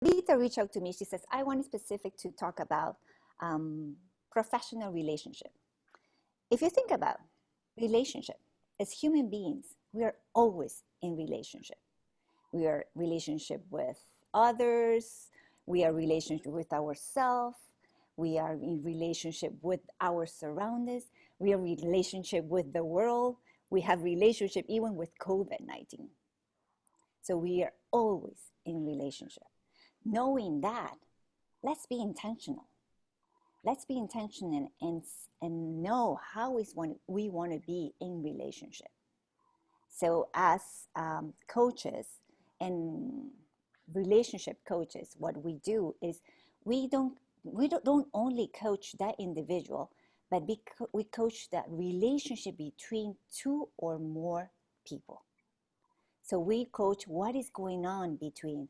Rita reached out to me. She says, I want specific to talk about professional relationship. If you think about relationship, as human beings, we are always in relationship. We are relationship with others. We are relationship with ourselves. We are in relationship with our surroundings. We are in relationship with the world. We have relationship even with COVID-19. So we are always in relationship. Knowing that, let's be intentional. Let's be intentional and know how we want to be in relationship. So as coaches and relationship coaches, what we do is we don't only coach that individual, but we coach that relationship between two or more people. So we coach what is going on between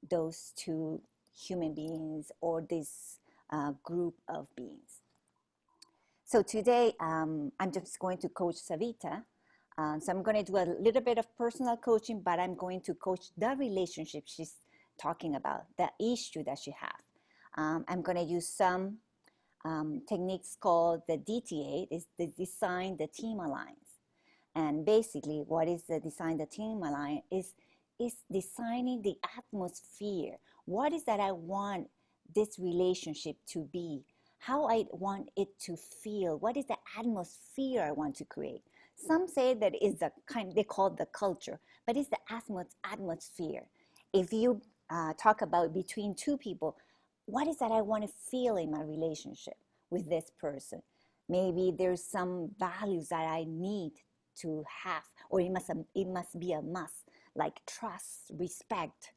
those two human beings or this group of beings. So today I'm just going to coach Savita. So I'm going to do a little bit of personal coaching, but I'm going to coach the relationship she's talking about, the issue that she has. I'm going to use some techniques called the DTA, is the Design the Team Alliance. And basically what is the Design the Team Alliance is designing the atmosphere. What is that I want this relationship to be? How I want it to feel? What is the atmosphere I want to create? Some say that it's the kind they call the culture, but it's the atmosphere. If you talk about between two people, what is that I want to feel in my relationship with this person? Maybe there's some values that I need to have, or it must be a must, like trust, respect,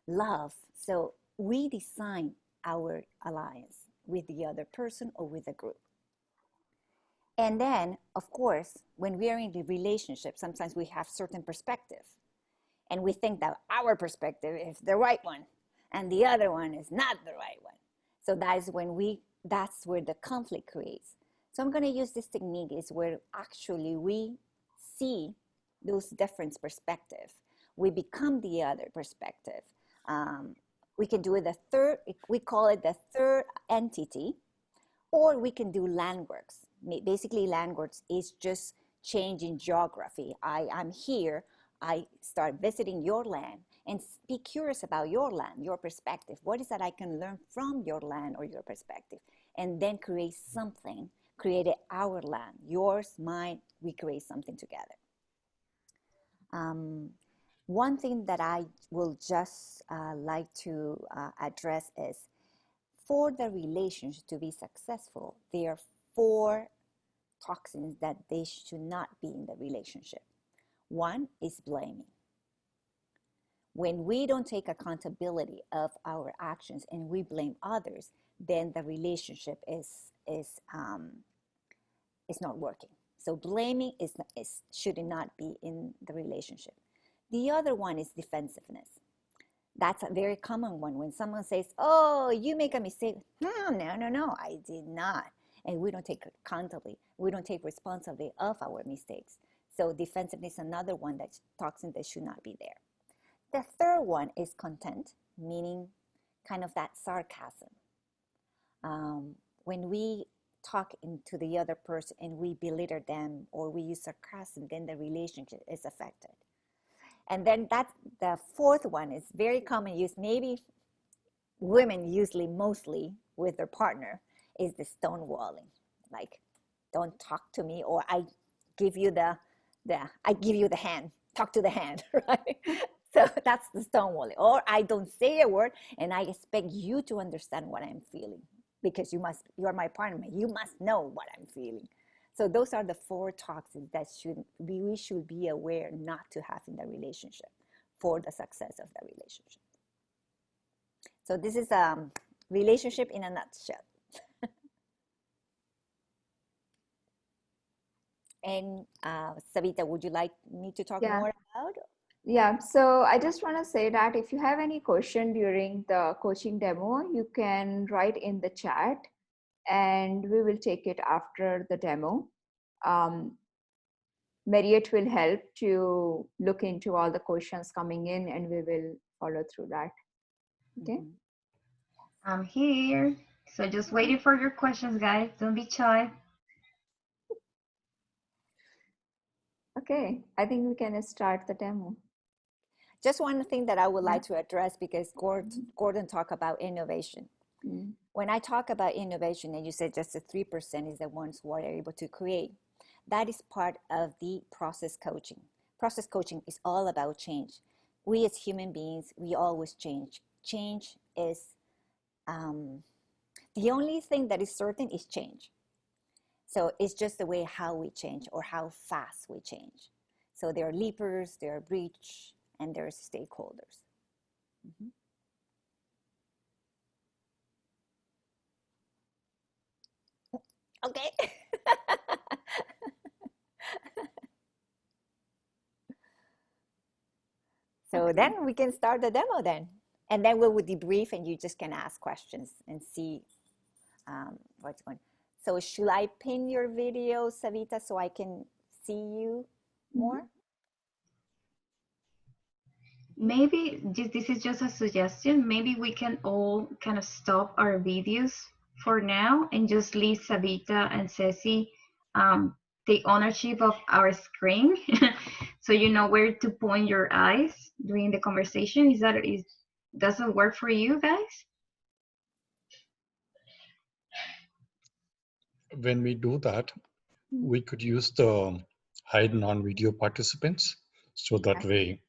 love. So we design our alliance with the other person or with a group. And then, of course, when we are in the relationship, sometimes we have certain perspective. And we think that our perspective is the right one, and the other one is not the right one. So that's where the conflict creates. So I'm going to use this technique is where actually we see those different perspectives. We become the other perspective. We can do it we call it the third entity, or we can do landworks. Basically, landworks is just changing geography. I'm here, I start visiting your land and be curious about your land, your perspective. What is that I can learn from your land or your perspective? And then create our land, yours, mine, we create something together. One thing that I will just like to address is, for the relationship to be successful, there are 4 toxins that they should not be in the relationship. One is blaming. When we don't take accountability of our actions and we blame others, then the relationship is not working. So blaming should not be in the relationship. The other one is defensiveness. That's a very common one. When someone says, oh, you make a mistake. No, I did not. And we don't take accountability. We don't take responsibility of our mistakes. So defensiveness is another one that's toxin that should not be there. The third one is content, meaning kind of that sarcasm. When we talk into the other person and we belittle them or we use sarcasm, then the relationship is affected. And then the fourth one is very common use, maybe women usually mostly with their partner, is the stonewalling. Like, don't talk to me, or I give you the hand, talk to the hand, right? So that's the stonewalling. Or I don't say a word and I expect you to understand what I'm feeling, because you're my partner, you must know what I'm feeling. So those are the 4 toxins that we should be aware not to have in the relationship for the success of the relationship. So this is a relationship in a nutshell. And Savita, would you like me to talk more about? Yeah, so I just want to say that if you have any question during the coaching demo, you can write in the chat and we will take it after the demo. Marriott will help to look into all the questions coming in and we will follow through that. Okay. Mhm. I'm here. So just waiting for your questions, guys. Don't be shy. Okay. I think we can start the demo. Just one thing that I would Yeah. like to address because Gordon talked about innovation. Mm. When I talk about innovation, and you said just the 3% is the ones who are able to create, that is part of the process coaching. Process coaching is all about change. We as human beings, we always change. Change is the only thing that is certain is change. So it's just the way how we change or how fast we change. So there are leapers, there are breach, and there's stakeholders. Mhm. Okay. So Okay. then we can start the demo then. And then we will debrief and you just can ask questions and see what's going. So should I pin your video, Savita, so I can see you Mhm. more? Maybe this is just a suggestion. Maybe we can all kind of stop our videos for now and just leave Savita and Ceci um, take ownership of our screen, so you know where to point your eyes during the conversation. Is does it work for you guys? When we do that, Mm. we could use the hide non-video participants. So that Yeah. way,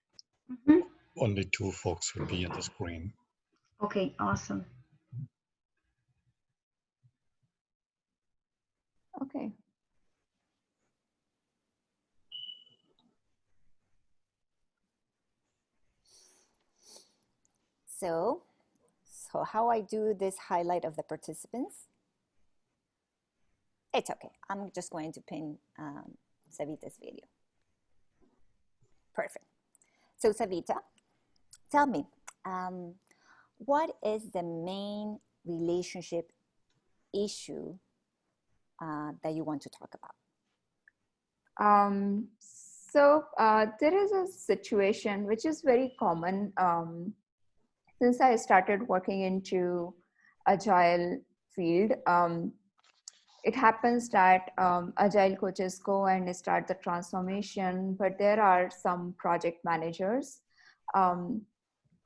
Mhm. only two folks will be on the screen. Okay, awesome. Okay. So, so how I do this highlight of the participants? It's okay. I'm just going to pin Savita's video. Perfect. So Savita, tell me, um, what is the main relationship issue that you want to talk about? There is a situation which is very common since I started working into agile field. It happens that agile coaches go and start the transformation, but there are some project managers um,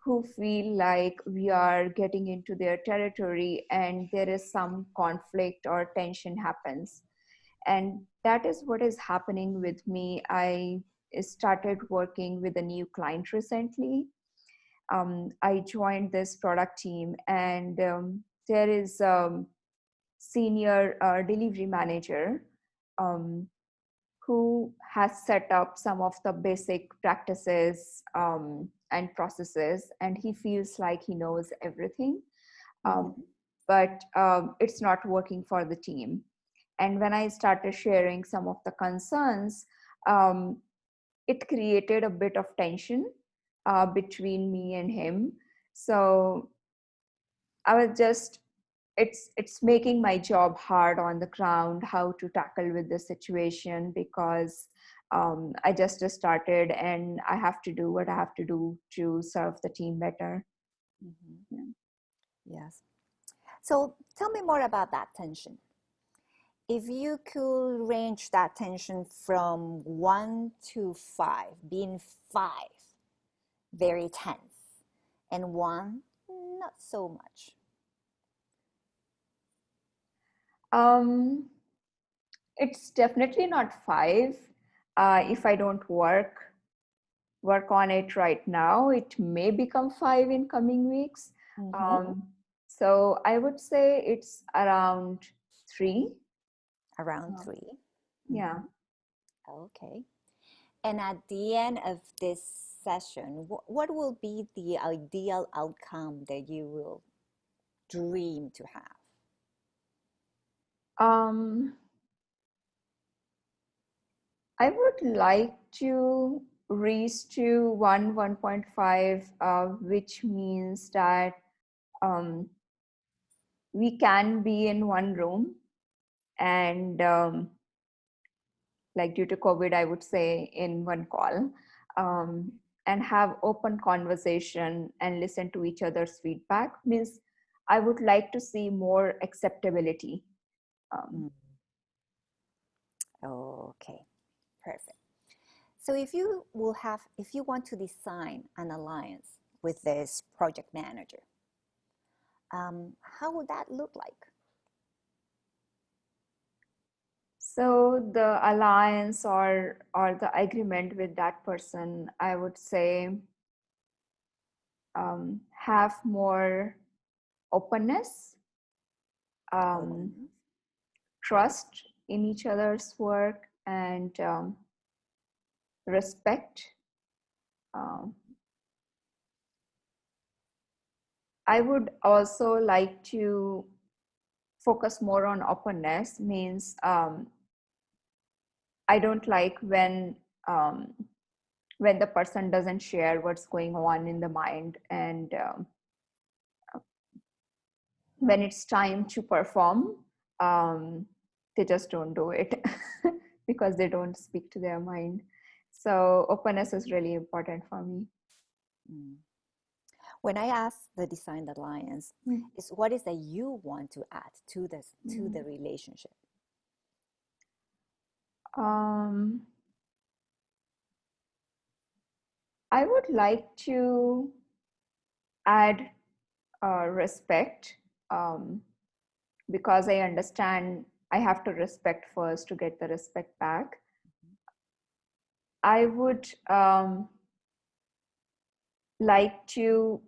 who feel like we are getting into their territory and there is some conflict or tension happens, and that is what is happening with me. I started working with a new client recently. I joined this product team, and there is senior delivery manager um, who has set up some of the basic practices and processes, and he feels like he knows everything. Um, Mm-hmm. but it's not working for the team. And when I started sharing some of the concerns, um, it created a bit of tension between me and him. So I was just, it's making my job hard on the ground how to tackle with the situation, because I just started and I have to do what I have to do to serve the team better. Mm-hmm. Yeah. Yes. So tell me more about that tension. If you could range that tension from 1 to 5, being 5, very tense, and 1, not so much. Um, it's definitely not 5. If I don't work on it right now, it may become 5 in coming weeks. Mm-hmm. So I would say it's around 3. Around Uh, 3. yeah. Mm-hmm. Okay. And at the end of this session, what will be the ideal outcome that you will dream to have? Um, I would like to reach to 1.5, which means that um, we can be in one room, and like due to COVID, I would say in one call. and have open conversation and listen to each other's feedback. Means I would like to see more acceptability. Okay, perfect. So if you want to design an alliance with this project manager, how would that look like? So the alliance or the agreement with that person, I would say, have more openness, trust in each other's work, and respect. I would also like to focus more on openness. Means I don't like when the person doesn't share what's going on in the mind, and when it's time to perform, they just don't do it because they don't speak to their mind. So openness is really important for me. When I ask the design alliance, is what is that you want to add to this to the relationship? I would like to add respect, because I understand I have to respect first to get the respect back. I would like to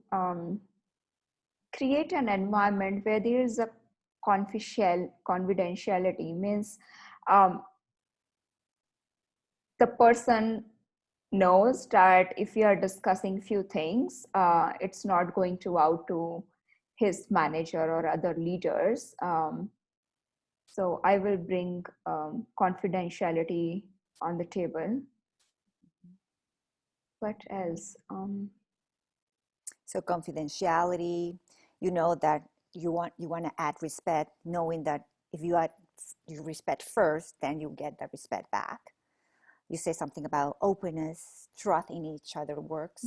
create an environment where there is a confidentiality. Means the person knows that if we are discussing few things, it's not going to out to his manager or other leaders. So I will bring confidentiality on the table. What else? So confidentiality, you know that you want to add respect, knowing that if you add you respect first, then you get that respect back. You say something about openness, trust in each other works.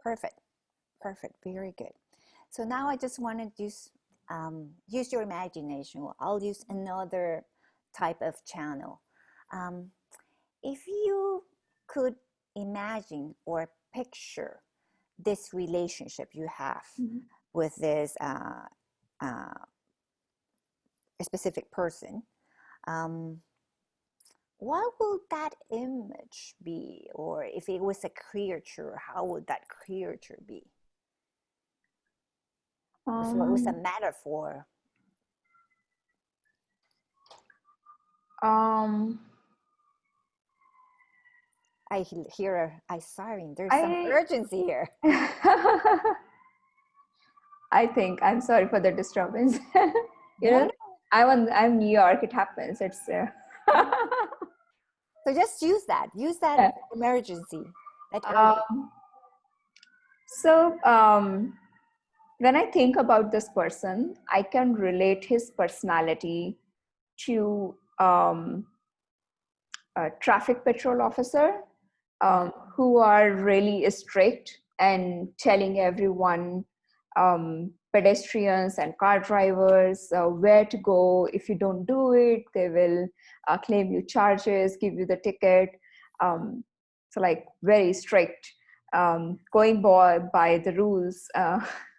Perfect, very good. So now I just want to use your imagination. I'll use another type of channel. If you could imagine or picture this relationship you have with this a specific person, what would that image be? Or if it was a creature, how would that creature be? If it was a metaphor. I hear a siren. There's some urgency here. I think I'm sorry for the disturbance. No. I'm New York. It happens. It's so just use that emergency. So when I think about this person, I can relate his personality to a traffic patrol officer who are really strict and telling everyone, pedestrians and car drivers, where to go. If you don't do it, they will claim you charges, give you the ticket. So like very strict, going by the rules.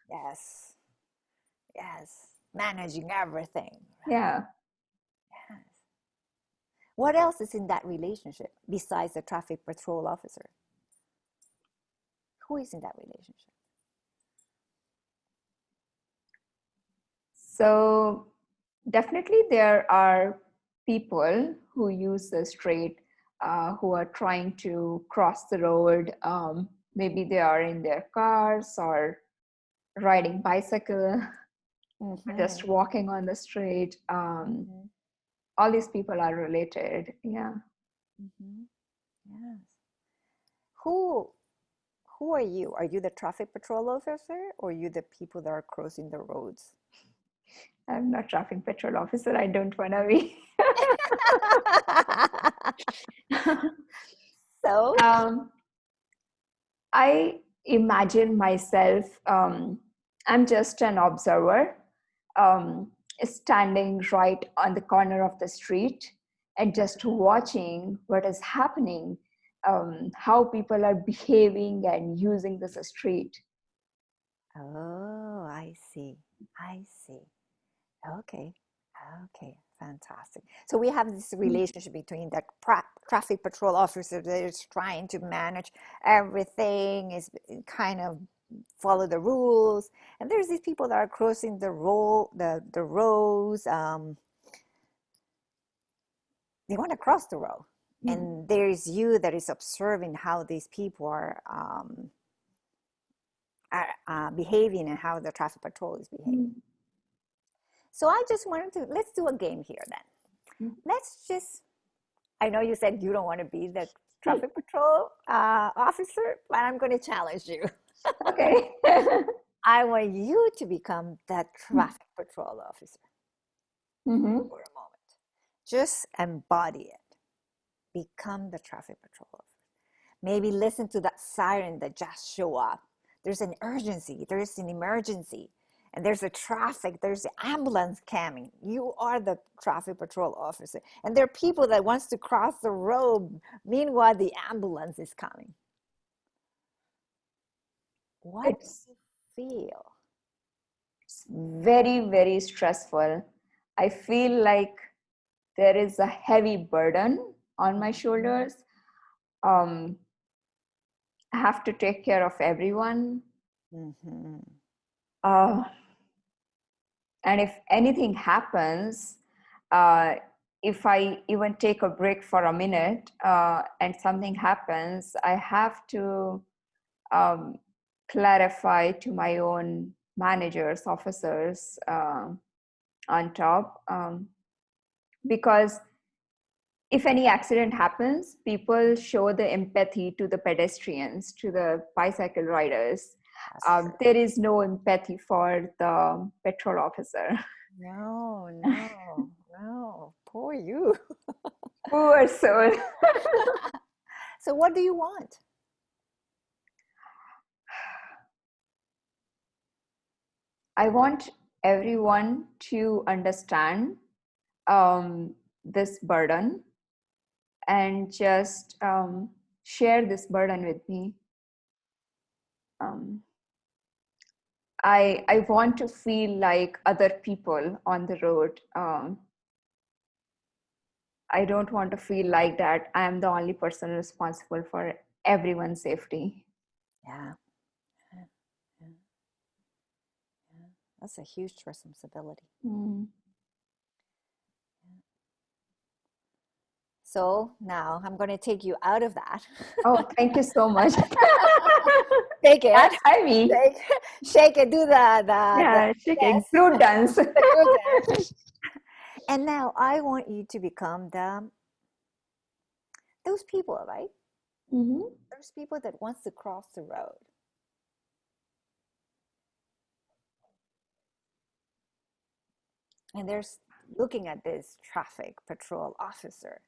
Yes, managing everything. Yeah. Yes. What else is in that relationship besides the traffic patrol officer? Who is in that relationship? So definitely there are people who use the street, who are trying to cross the road. Maybe they are in their cars or riding bicycle, just walking on the street. All these people are related. Yeah. Yes. Who are you? Are you the traffic patrol officer, or are you the people that are crossing the roads? I'm not traffic patrol officer. I don't want to be. So I imagine myself, I'm just an observer, standing right on the corner of the street and just watching what is happening, how people are behaving and using this street. Oh, I see. I see. Okay. Okay. Fantastic. So we have this relationship between the traffic patrol officer that is trying to manage everything, is kind of follow the rules, and there's these people that are crossing the roads. They want to cross the road, and there's you that is observing how these people are behaving and how the traffic patrol is behaving. So I just wanted to, let's do a game here then. Let's just, I know you said you don't want to be the traffic patrol officer, but I'm going to challenge you. Okay. I want you to become the traffic patrol officer for a moment. Just embody it. Become the traffic patrol officer. Maybe listen to that siren that just show up. There's an urgency, there's an emergency, and there's a traffic, there's an ambulance coming. You are the traffic patrol officer. And there are people that wants to cross the road. Meanwhile, the ambulance is coming. What do you feel? It's very, very stressful. I feel like there is a heavy burden on my shoulders. I have to take care of everyone. And if anything happens, if I even take a break for a minute and something happens, I have to clarify to my own managers, officers on top. Because if any accident happens, people show the empathy to the pedestrians, to the bicycle riders. There is no empathy for the petrol officer. No, no, no. Poor you. Poor soul. So what do you want? I want everyone to understand this burden and just share this burden with me. I want to feel like other people on the road. I don't want to feel like that I am the only person responsible for everyone's safety. Yeah. That's a huge responsibility. So now I'm going to take you out of that. Oh, thank you so much. Take it. That's heavy. Shake it. Do the shake it. Group dance. And now I want you to become those people, right? Those people that wants to cross the road. And they're looking at this traffic patrol officer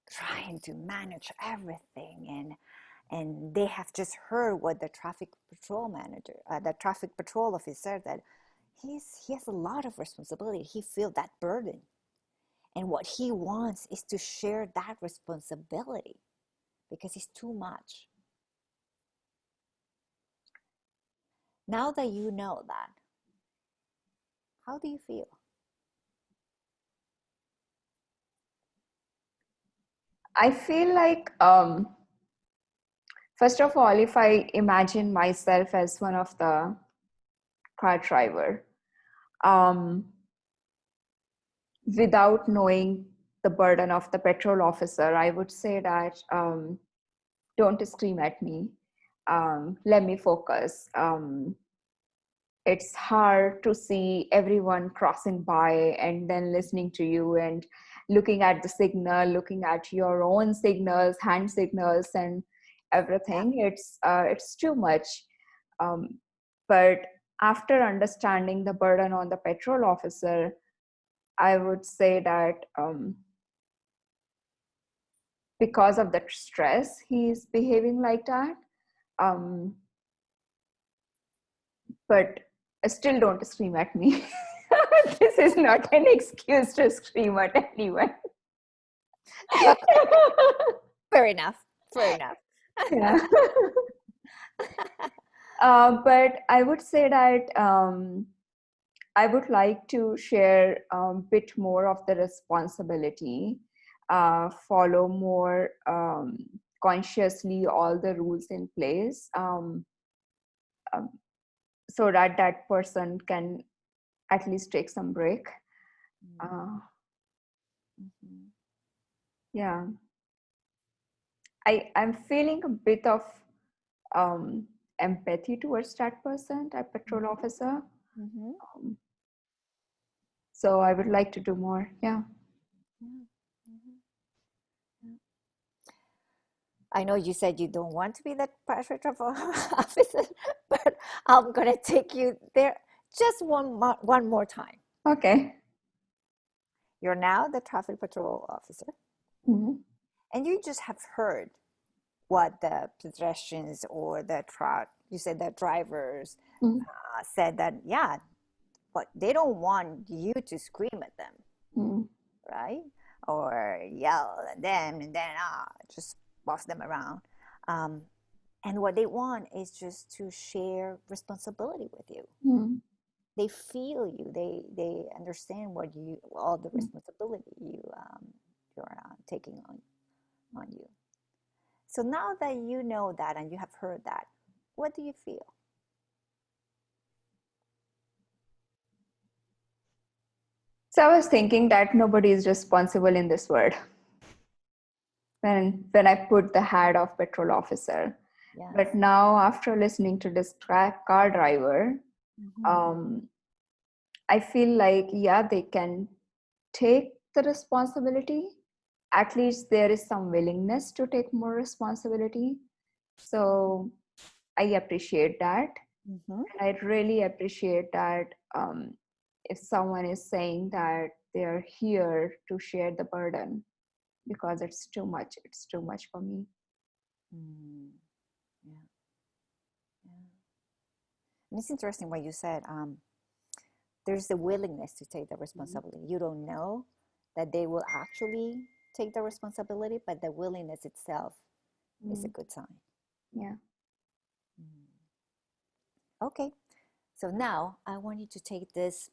trying to manage everything, and they have just heard what the traffic patrol manager, the traffic patrol officer, that he has a lot of responsibility. He feels that burden, and what he wants is to share that responsibility because it's too much. Now that you know that, how do you feel? I feel like, first of all, if I imagine myself as one of the car driver, without knowing the burden of the petrol officer, I would say that don't scream at me. Let me focus. It's hard to see everyone crossing by and then listening to you and looking at the signal, looking at your own signals, hand signals, and everything. It's too much. But after understanding the burden on the petrol officer, I would say that because of the stress, he's behaving like that. But still don't scream at me. This is not an excuse to scream at anyone. Fair enough. Fair enough. Yeah. But I would say that I would like to share a bit more of the responsibility, follow more consciously all the rules in place, so that that person can at least take some break. Yeah, I'm feeling a bit of empathy towards that person, that patrol officer. So I would like to do more. Yeah. I know you said you don't want to be that pressure patrol officer, but I'm gonna take you there just one more time. Okay. You're now the traffic patrol officer, and you just have heard what the pedestrians or the truck, you said the drivers said that, yeah, but they don't want you to scream at them, right? Or yell at them and then just boss them around. And what they want is just to share responsibility with you. They feel you. They understand what you, all the responsibility you're taking on you. So now that you know that and you have heard that, what do you feel? So I was thinking that nobody is responsible in this world. When I put the hat of patrol officer. Yes. But now after listening to this car driver, I feel like, yeah, they can take the responsibility. At least there is some willingness to take more responsibility. So I appreciate that. And I really appreciate that if someone is saying that they're here to share the burden, because it's too much for me. Yeah. And it's interesting what you said. There's the willingness to take the responsibility. You don't know that they will actually take the responsibility, but the willingness itself is a good sign. Yeah. Okay. So now I want you to take this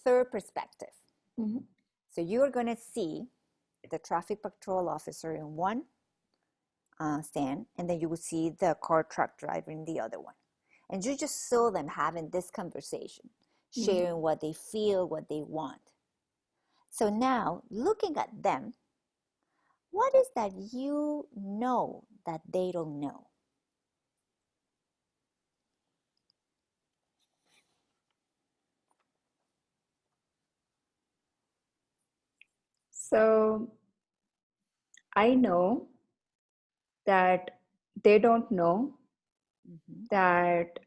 third perspective. So you're going to see the traffic patrol officer in one stand, and then you will see the car truck driver in the other one. And you just saw them having this conversation, sharing what they feel, what they want. So now, looking at them, what is that you know that they don't know? So I know that they don't know that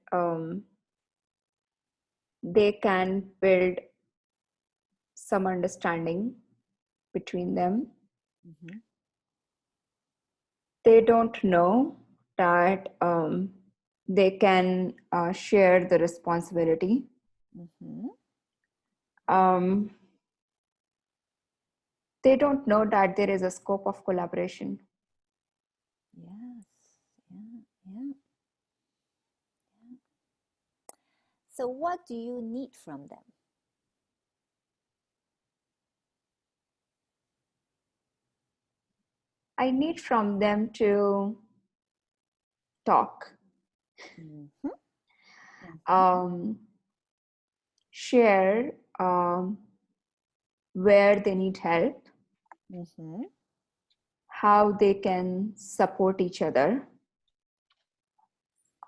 they can build some understanding between them. They don't know that they can share the responsibility. They don't know that there is a scope of collaboration. Yes. Yeah. So what do you need from them? I need from them to talk, share where they need help, how they can support each other,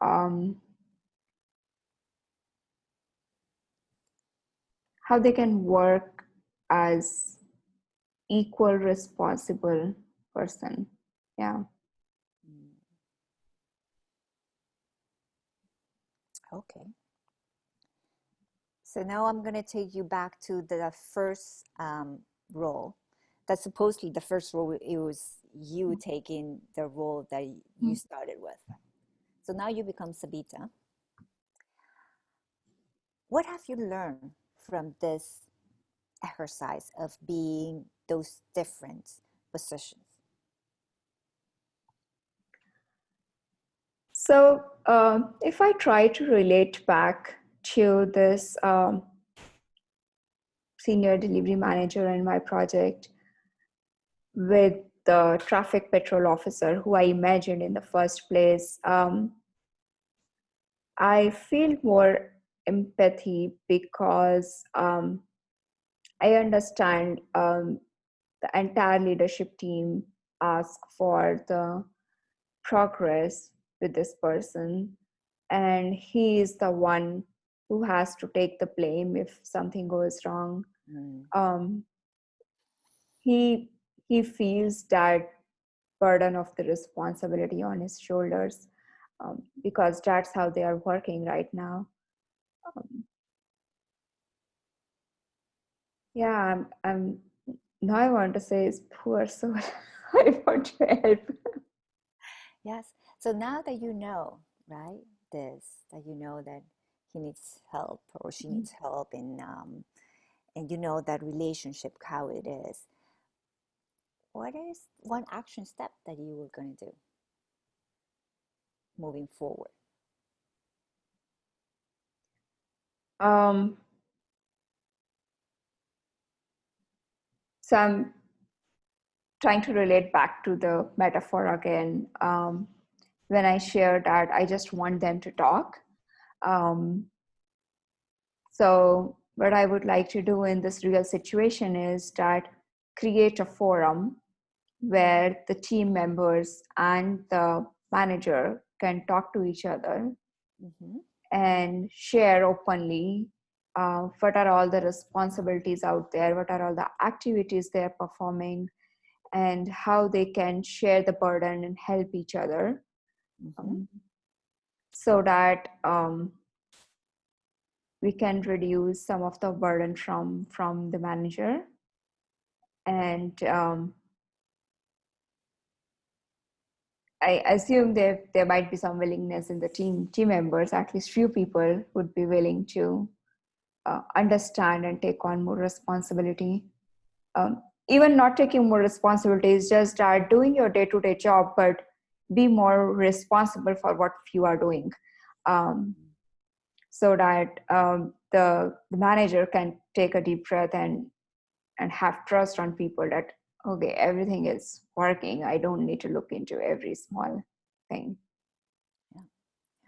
how they can work as equal responsible person. Yeah. Okay. So now I'm going to take you back to the first role. That's supposedly the first role. It was you taking the role that you started with. So now you become Sabita. What have you learned from this exercise of being those different positions? So if I try to relate back to this senior delivery manager in my project with the traffic patrol officer who I imagined in the first place, I feel more empathy because I understand the entire leadership team ask for the progress with this person, and he is the one who has to take the blame if something goes wrong. Um, he feels that burden of the responsibility on his shoulders, because that's how they are working right now. Yeah, I'm now I want to say is poor soul. I want to help. Yes. So now that you know, right, that you know that he needs help or she needs help, and you know that relationship how it is. What is one action step that you were going to do moving forward? So I'm trying to relate back to the metaphor again. When I share that, I just want them to talk. So what I would like to do in this real situation is that create a forum where the team members and the manager can talk to each other and share openly what are all the responsibilities out there, what are all the activities they're performing, and how they can share the burden and help each other, so that we can reduce some of the burden from the manager. And I assume there might be some willingness in the team members. At least few people would be willing to understand and take on more responsibility. Even not taking more responsibility is just start doing your day-to-day job, but be more responsible for what you are doing, so that the manager can take a deep breath and have trust on people that, okay, everything is working. I don't need to look into every small thing. Yeah.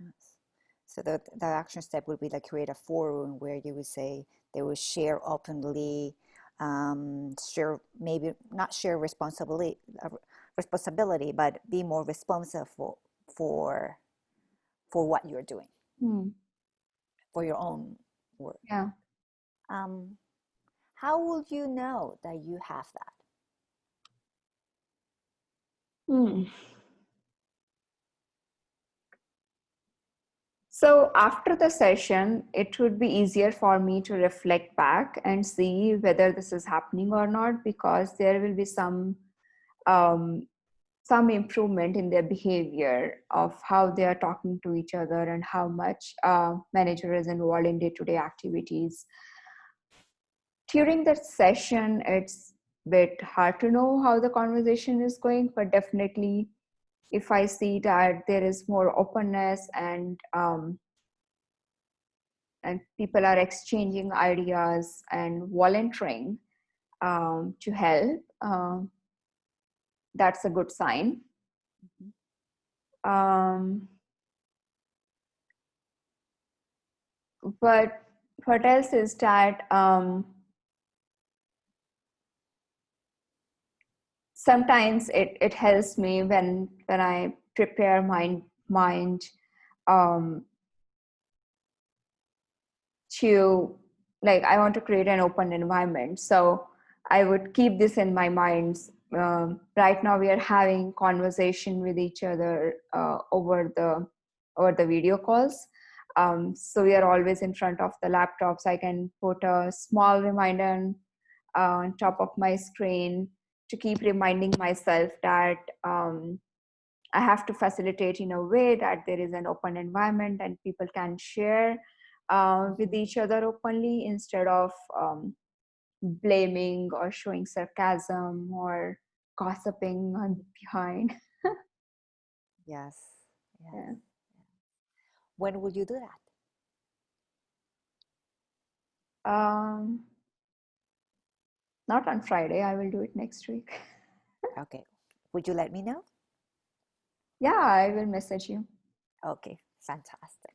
Yes. So the action step would be like create a forum where you would say they would share openly, share maybe not share responsibility, but be more responsible for what you're doing, for your own work. Yeah. How will you know that you have that? So after the session, it would be easier for me to reflect back and see whether this is happening or not, because there will be some improvement in their behavior of how they are talking to each other and how much manager is involved in day-to-day activities. During that session, it's a bit hard to know how the conversation is going, but definitely if I see that there is more openness and people are exchanging ideas and volunteering to help, that's a good sign. But what else is that sometimes it helps me when I prepare my mind to, like, I want to create an open environment. So I would keep this in my mind. Right now we are having conversation with each other over the video calls. So we are always in front of the laptops. I can put a small reminder on top of my screen to keep reminding myself that I have to facilitate in a way that there is an open environment and people can share with each other openly instead of blaming or showing sarcasm or gossiping on behind. Yes. Yes. Yeah. When will you do that? Not on Friday. I will do it next week. Okay. Would you let me know? Yeah, I will message you. Okay. Fantastic.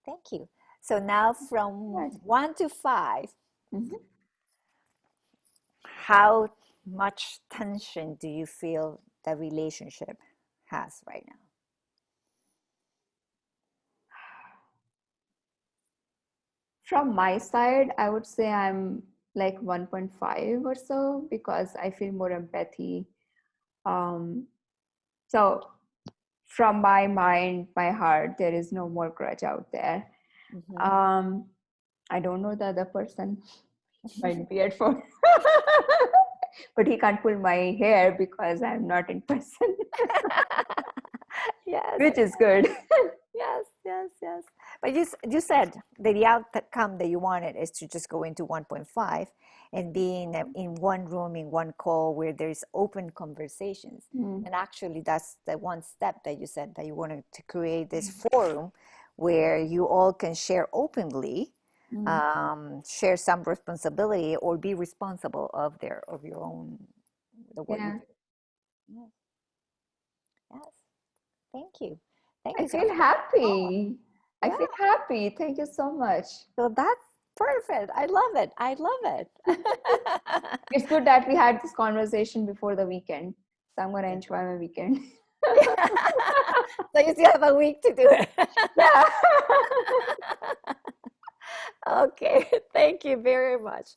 Thank you. So now from Right. 1 to 5, Mhm. how much tension do you feel the relationship has right now? From my side, I would say I'm like 1.5 or so because I feel more empathy. So from my mind, my heart, there is no more grudge out there. Mhm. I don't know the other person. Might be at fault. But he can't pull my hair because I'm not in person, Yes, which is good. yes, yes, yes. But you said that the outcome that you wanted is to just go into 1.5 and be in one room, in one call where there's open conversations. Mm. And actually, that's the one step that you said that you wanted to create this forum where you all can share openly, share some responsibility or be responsible of your own the work you Yeah. do. Yes, yes. Thank you. Thank I you. So feel happy. I yeah, feel happy. Thank you so much. so that's perfect. I love it. I love it. It's good that we had this conversation before the weekend. So I'm going to Yeah. enjoy my weekend. Yeah. So you still have a week to do it. Yeah. Okay. Thank you very much.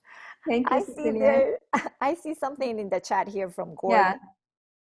Thank you, I see Cecilia. there. I see something in the chat here from Yeah. Gordon.